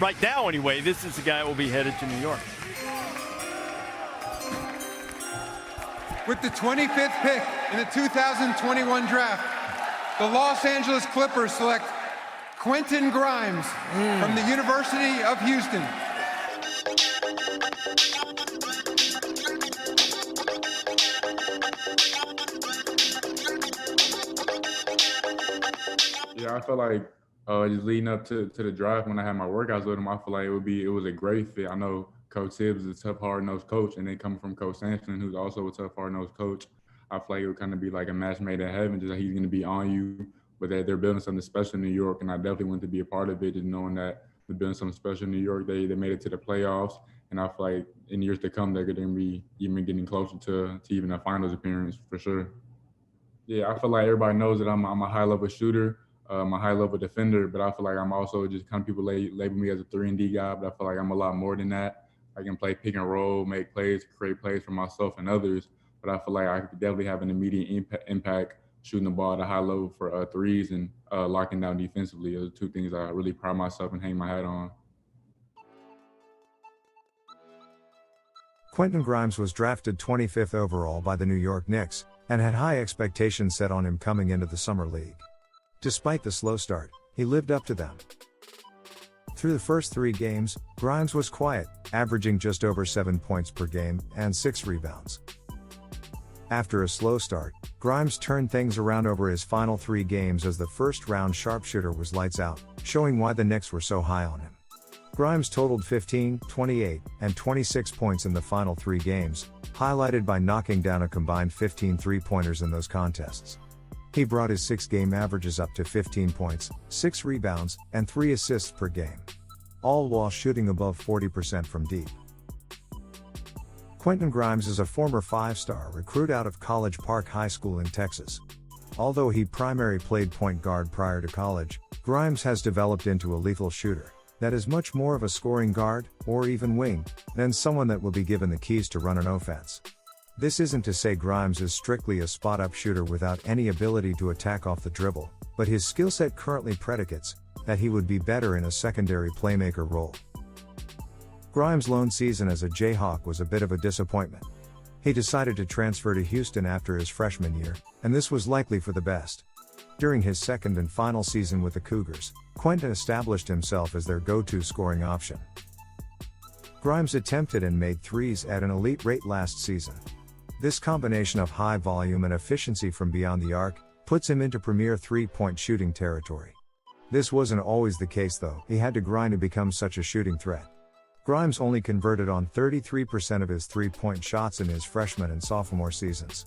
Right now, anyway, this is the guy that will be headed to New York. With the 25th pick in the 2021 draft, the Los Angeles Clippers select Quentin Grimes from the University of Houston. Yeah, I feel like just leading up to the draft when I had my workouts with him, I feel like it was a great fit. I know Coach Tibbs is a tough, hard-nosed coach, and then coming from Coach Sampson, who's also a tough, hard-nosed coach, I feel like it would kind of be like a match made in heaven, just like he's going to be on you, but they're building something special in New York, and I definitely want to be a part of it, just knowing that they're building something special in New York. They made it to the playoffs, and I feel like in years to come, they're going to be even getting closer to even a finals appearance for sure. Yeah, I feel like everybody knows that I'm a high-level shooter. I'm a high-level defender, but I feel like I'm also just kind of people label me as a 3&D guy, but I feel like I'm a lot more than that. I can play pick and roll, make plays, create plays for myself and others, but I feel like I could definitely have an immediate impact shooting the ball at a high level for threes and locking down defensively. Those are two things I really pride myself and hang my hat on. Quentin Grimes was drafted 25th overall by the New York Knicks and had high expectations set on him coming into the Summer League. Despite the slow start, he lived up to them. Through the first 3 games, Grimes was quiet, averaging just over 7 points per game and 6 rebounds. After a slow start, Grimes turned things around over his final 3 games as the first-round sharpshooter was lights out, showing why the Knicks were so high on him. Grimes totaled 15, 28, and 26 points in the final 3 games, highlighted by knocking down a combined 15 three-pointers in those contests. He brought his 6-game averages up to 15 points, 6 rebounds, and 3 assists per game, all while shooting above 40% from deep. Quentin Grimes is a former 5-star recruit out of College Park High School in Texas. Although he primarily played point guard prior to college, Grimes has developed into a lethal shooter that is much more of a scoring guard, or even wing, than someone that will be given the keys to run an offense. This isn't to say Grimes is strictly a spot-up shooter without any ability to attack off the dribble, but his skill set currently predicates that he would be better in a secondary playmaker role. Grimes' lone season as a Jayhawk was a bit of a disappointment. He decided to transfer to Houston after his freshman year, and this was likely for the best. During his second and final season with the Cougars, Quentin established himself as their go-to scoring option. Grimes attempted and made threes at an elite rate last season. This combination of high volume and efficiency from beyond the arc puts him into premier three-point shooting territory. This wasn't always the case though, he had to grind to become such a shooting threat. Grimes only converted on 33% of his three-point shots in his freshman and sophomore seasons.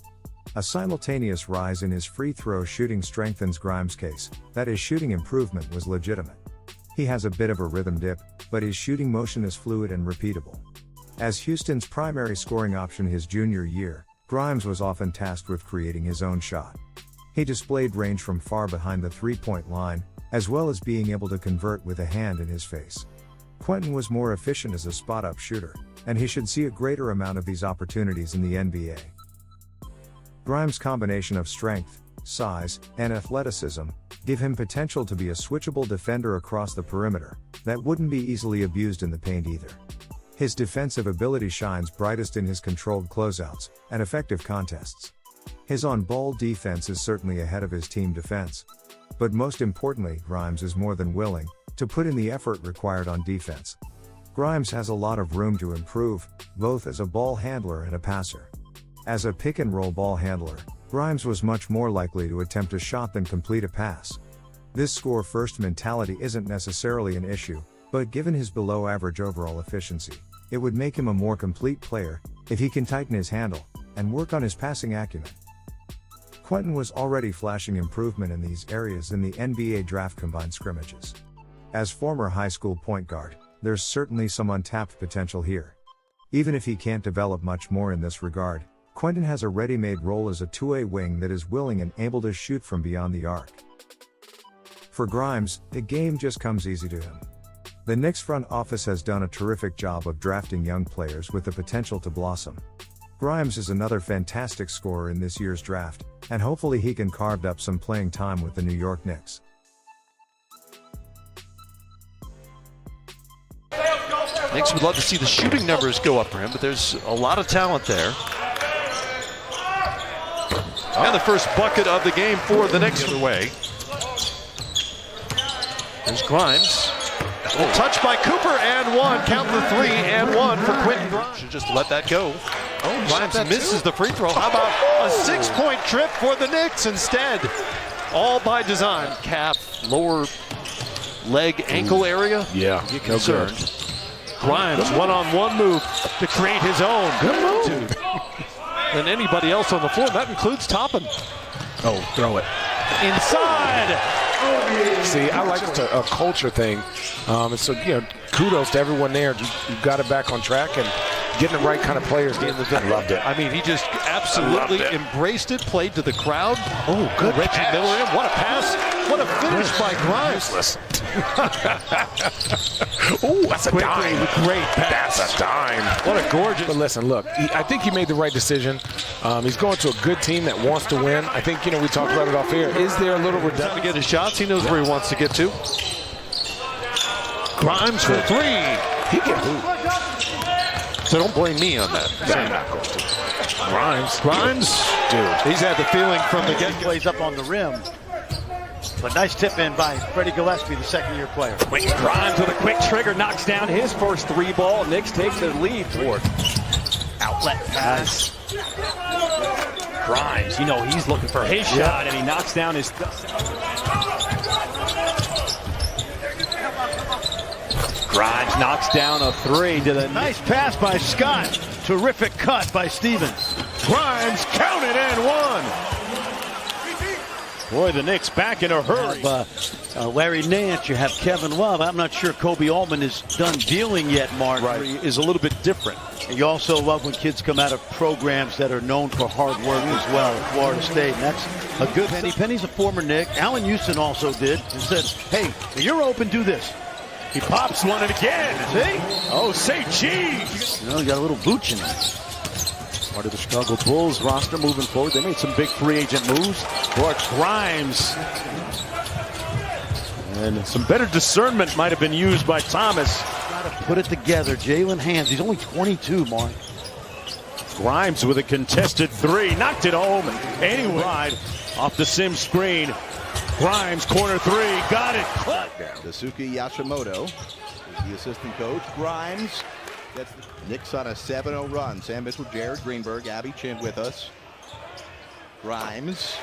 A simultaneous rise in his free throw shooting strengthens Grimes' case that his shooting improvement was legitimate. He has a bit of a rhythm dip, but his shooting motion is fluid and repeatable. As Houston's primary scoring option his junior year, Grimes was often tasked with creating his own shot. He displayed range from far behind the three-point line, as well as being able to convert with a hand in his face. Quentin was more efficient as a spot-up shooter, and he should see a greater amount of these opportunities in the NBA. Grimes' combination of strength, size, and athleticism give him potential to be a switchable defender across the perimeter that wouldn't be easily abused in the paint either. His defensive ability shines brightest in his controlled closeouts and effective contests. His on-ball defense is certainly ahead of his team defense. But most importantly, Grimes is more than willing to put in the effort required on defense. Grimes has a lot of room to improve, both as a ball handler and a passer. As a pick-and-roll ball handler, Grimes was much more likely to attempt a shot than complete a pass. This score-first mentality isn't necessarily an issue, but given his below-average overall efficiency, it would make him a more complete player if he can tighten his handle and work on his passing acumen. Quentin was already flashing improvement in these areas in the NBA draft combined scrimmages. As former high school point guard, there's certainly some untapped potential here. Even if he can't develop much more in this regard, Quentin has a ready-made role as a two-way wing that is willing and able to shoot from beyond the arc. For Grimes, the game just comes easy to him. The Knicks front office has done a terrific job of drafting young players with the potential to blossom. Grimes is another fantastic scorer in this year's draft, and hopefully he can carve up some playing time with the New York Knicks. Knicks would love to see the shooting numbers go up for him, but there's a lot of talent there. And the first bucket of the game for the Knicks away. There's Grimes. Touched by Cooper and one. Count the 3 and 1 for Quentin Grimes. Should just let that go. Oh, Grimes misses the free throw. How about a 6-point trip for the Knicks instead? All by design. Calf, lower leg, ankle area. Yeah, Get concerned. Grimes one-on-one move to create his own. Good move. Than anybody else on the floor. That includes Toppin. Oh, throw it. Inside. See, I like it's a culture thing. And so, kudos to everyone there. You got it back on track and getting the right kind of players. I loved it. I mean, he just absolutely embraced it, played to the crowd. Oh, good Reggie pass. Miller in. What a pass. What a finish by Grimes. Ooh, that's a dime. Great pass. That's a dime. What a gorgeous. But listen, look, I think he made the right decision. He's going to a good team that wants to win. I think, we talked about it off here. Is there a little Time to redundant? get his shots. He knows where he wants to get to. Grimes for 3. He can hoop. So don't blame me on that. Grimes, Dude. he's had the feeling from the get-go. Plays up on the rim. But nice tip in by Freddie Gillespie, the second-year player. Grimes with a quick trigger knocks down his first 3 ball. Knicks takes the lead toward outlet pass. Grimes, he's looking for his shot, and he knocks down his. Grimes knocks down a 3 to the Nice pass by Scott. Terrific cut by Stevens. Grimes counted and one. Boy, the Knicks back in a hurry. Larry Nance, you have Kevin Love. I'm not sure Kobe Altman is done dealing yet, Mark. Is a little bit different. And you also love when kids come out of programs that are known for hard work as well at Florida State. And that's a good Penny. Penny's a former Knick. Allen Houston also did and said, hey, when you're open, do this. He pops one and again. See? Oh, say cheese. You got a little booch in it. Part of the struggle Bulls roster moving forward. They made some big free agent moves. Boy, Grimes. And some better discernment might have been used by Thomas. Got to put it together. Jalen Hands. He's only 22, Mark. Grimes with a contested 3. Knocked it home. Anyway, ride off the Sims screen. Grimes, corner 3. Got it. Daisuke Yashimoto is the assistant coach. Grimes gets the Knicks on a 7-0 run. Sam Mitchell, Jared Greenberg, Abby Chin with us. Grimes.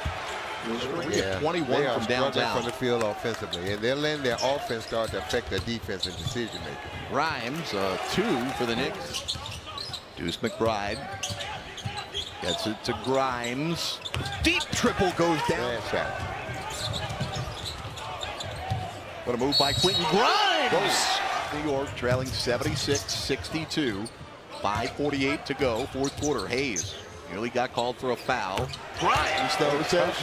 21 from downtown. From the field offensively, and they're letting their offense start to affect their defense and decision making. Grimes, 2 for the Knicks. Deuce McBride gets it to Grimes. Deep triple goes down. What a move by Quentin Grimes. New York trailing 76-62. 5:48 to go, fourth quarter. Hayes nearly got called for a foul. Grimes, though, says